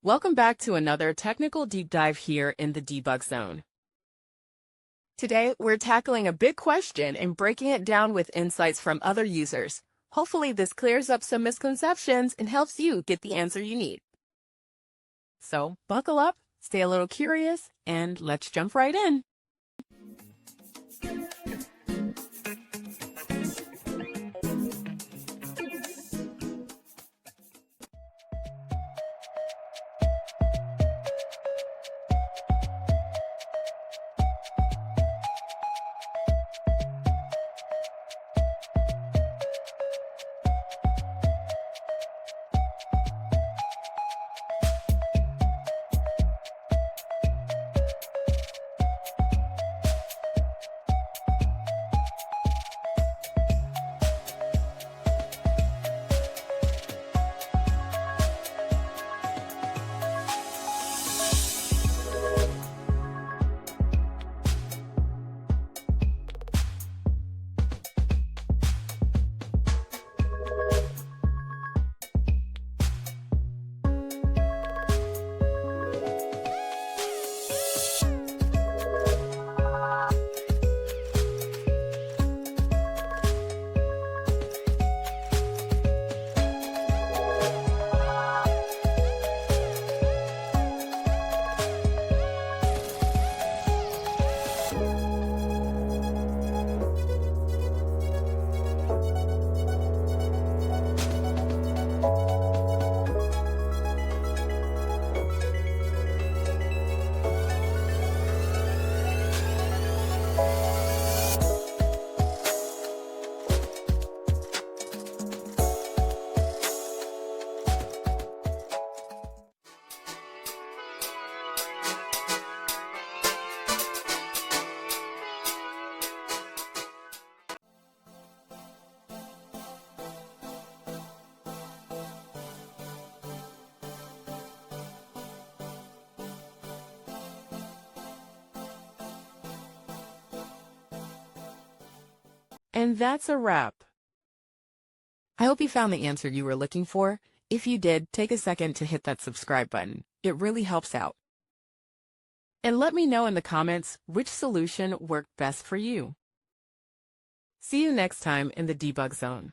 Welcome back to another technical deep dive here in the debug zone. Today, we're tackling a big question and breaking it down with insights from other users. Hopefully, this clears up some misconceptions and helps you get the answer you need. So, buckle up, stay a little curious, and let's jump right in. And that's a wrap. I hope you found the answer you were looking for. If you did, take a second to hit that subscribe button. It really helps out. And let me know in the comments which solution worked best for you. See you next time in the debug zone.